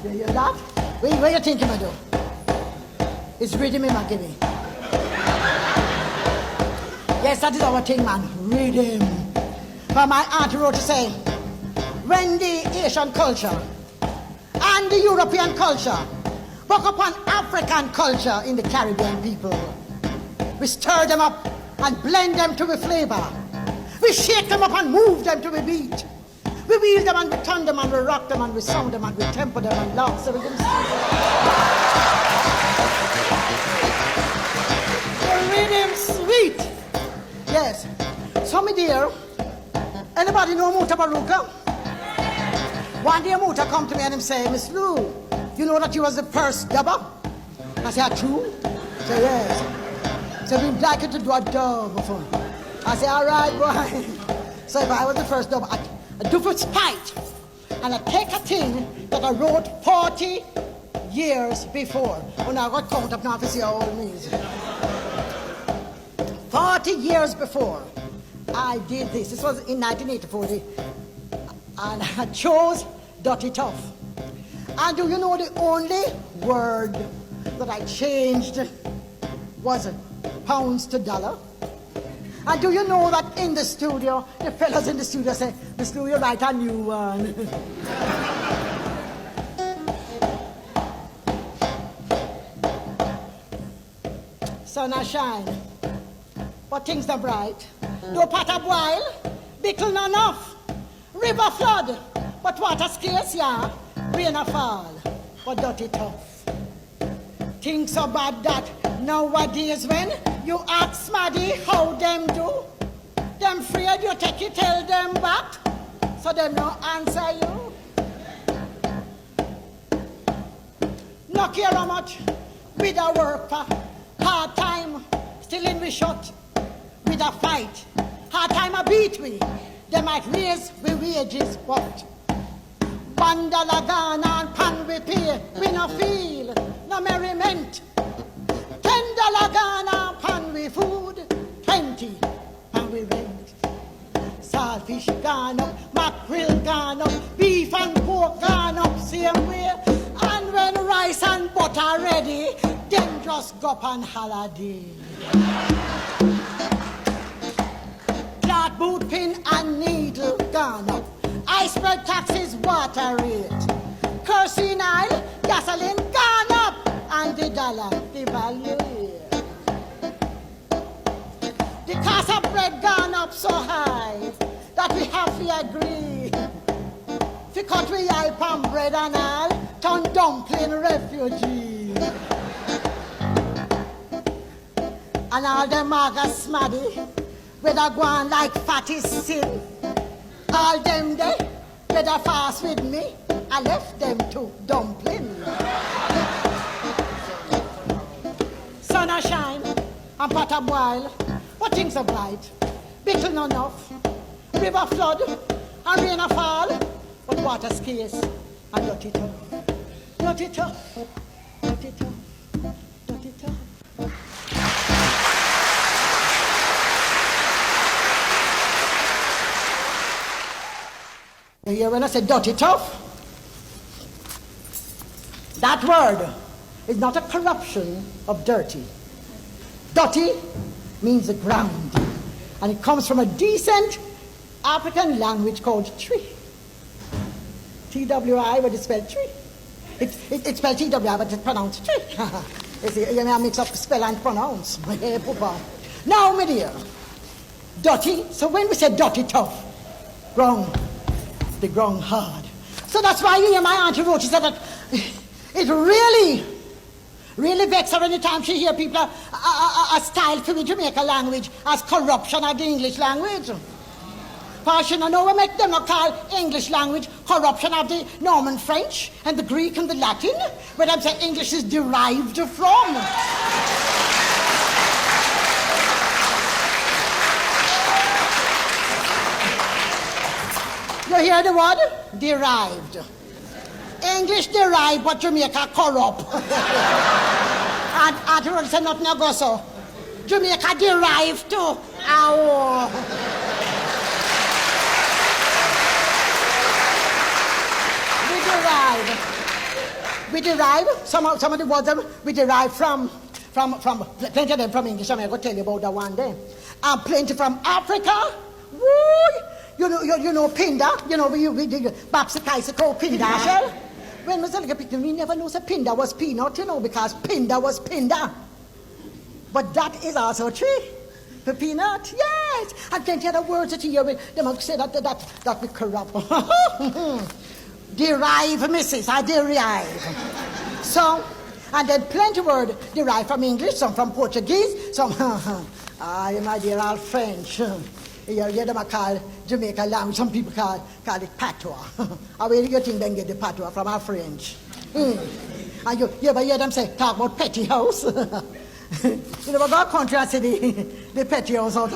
You hear that? What you think I do? It's rhythm in my giving. Yes, that is our thing, man. Rhythm. For my aunt wrote to say, when the Asian culture and the European culture work upon African culture in the Caribbean people, we stir them up and blend them to the flavor. We shake them up and move them to the beat. We wheel them and we turn them and we rock them and we sound them and we tempo them and laugh. So we can the rhythm sweet. Yes. So my dear, anybody know Muta Baruka? One day Muta come to me and him say, Miss Lou, you know that you was the first dubber? I say, true? I say, yes. So we'd like you to do a dub for me. I say, all right, boy. So if I was the first dubber, I do for spite. And I take a thing that I wrote 40 years before. When I got count up now to see how old me is. 40 years before I did this. This was in 1984. And I chose Dirty Tough. And do you know the only word that I changed was pounds to dollar? And do you know that in the studio, the fellas in the studio say, Miss Lou, you write a new one. Sun a shine, but things are bright. No pot a boil, bickle not enough. River flood, but water scarce, yeah. Rain a fall, but dirty tough. Things so bad that nowadays when you ask Smaddy how them do, them afraid you take it, tell them back, so them no answer you. No care how much with a work for hard time, still in we shot with a fight. Hard time a beat we, they might raise we wages, but $1 gone and pan we pay, we no feel no merriment. $10 gone and pan we food, 20 and we rent. Saltfish gone up, mackerel gone up, beef and pork gone up same way. And when rice and butter ready, then just go up on holiday. Cloth boot pin and needle gone up. Iceberg taxes, water rate. Kerosene oil, gasoline gone up. And the dollar devalued. The cost of bread gone up so high that we have to agree. If you cut we eye palm bread and all, turn dumpling refugee. And all them maga smaddy, whether go on like fatty sin. All them they, better fast with me, I left them to dumpling. Sun a shine and pot a boil, but things are bright. Bickle not enough, river flood and rain a fall, but water scarce and dirty tough. Dirty tough, dirty tough, dirty tough. You hear when I say dirty tough? That word is not a corruption of dirty. Dirty means the ground. And it comes from a decent African language called tree. T-W-I, but it's spelled tree. It's spelled T-W-I, but it's pronounced tree. You see, you may mix up spell and pronounce. Now, my dear, dirty, so when we say dirty tough, wrong. The ground hard. So that's why you hear my auntie wrote, she said that it really vexes her any time she hear people a style for the Jamaica language as corruption of the English language. For she don't know we make them not call English language corruption of the Norman French and the Greek and the Latin, where them say English is derived from. You hear the word? Derived. English derived, but Jamaica corrupt. And afterwards say nothing go so. Jamaica derived too. Ow. We derived. we derive, some of the words that we derive from plenty of them from English. I'm going to tell you about that one day. And plenty from Africa. Woo! You know Pinda. You know, we did Babsi Kaisiko Pinda, shell. When we look at picture, we never knew that Pinda was peanut, you know, because Pinda was Pinda. But that is also true. The peanut, yes. And plenty other words that you hear, they might say that we corrupt. Derive, Mrs. I derive. So, and then plenty word derived from English, some from Portuguese, some, my dear, all French. You hear them call Jamaica language, some people call it patois. Where do you think they get the patois from? Our French. And you ever hear them say, talk about petty house? You never got country and say the petty house out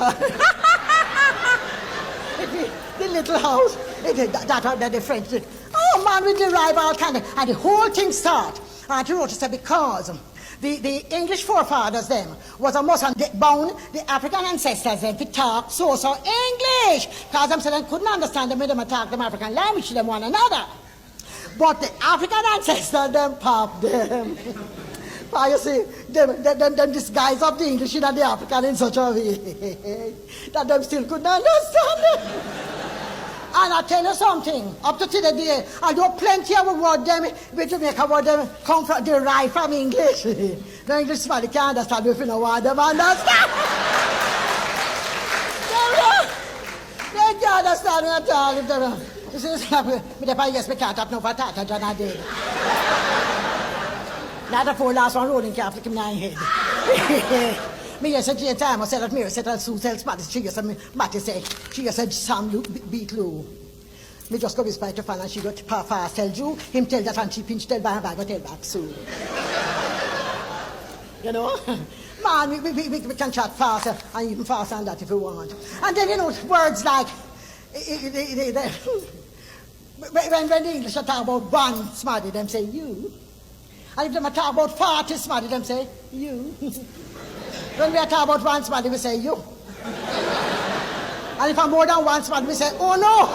the little house. That the French did. Oh man, we derive all kind of, and the whole thing start. And you wrote to say because the English forefathers them was almost bound the African ancestors them to talk so English. Because them said they couldn't understand them when them talk them African language to them one another. But the African ancestors them pop them. You see, them disguise of the English and the African in such a way that them still couldn't understand it. And I tell you something, up to today, I know plenty of words them, with Jamaica word them come from, derived from English. The English somebody can't understand if you know what them understand. They can't understand me at all. If they, you see, yes, we can't have no for that, and I did. Now the four last one rolling Catholic in my head. Me yes, a time I said that Mary said that Sue sells Matty. She just said, she just said Sam beat Lou. Me just go with to find and she got fast tell you, him tell that and she pinch tell by go tell back Sue. You know? Man, we can chat faster and even faster than that if we want. And then you know words like when the English are talking about one smarty, them say you. And if they talk about 40 smarty, them say you. When we are talking about one smarty, we say you. And if I'm more than one smarty, we say, oh no.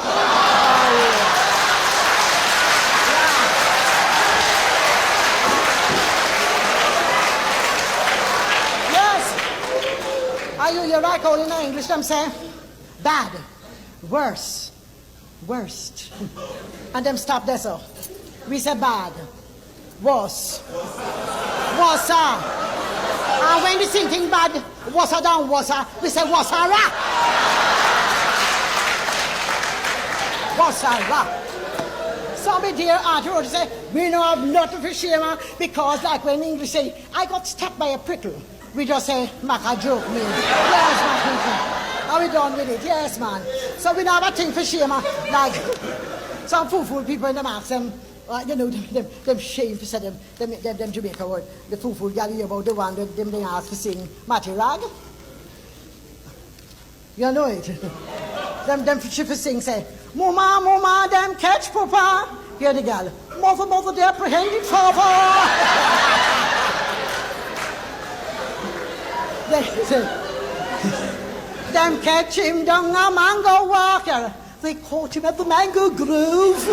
Yes. You're right, all in English, them say bad, worse, worst. And them stop there, so. We say bad, worse, worse. And when we sing things bad, wasser down wasser, we say wassara. Wassara. Somebody dear auntie wrote to say, we don't have nothing for shame, because like when English say, I got stuck by a prickle. We just say, make a joke, me. Yes, man. Are we done with it? Yes, man. So we don't have a thing for shame, like some fool people in the max, you know, them shame to say them Jamaica word. The fool gal about the one them they ask to sing Matty Rag. You know it. them she for sing say, Mama, them catch papa. Hear the gal. Mother, they apprehended father. They say, them catch him down a mango walker. They caught him at the mango grove.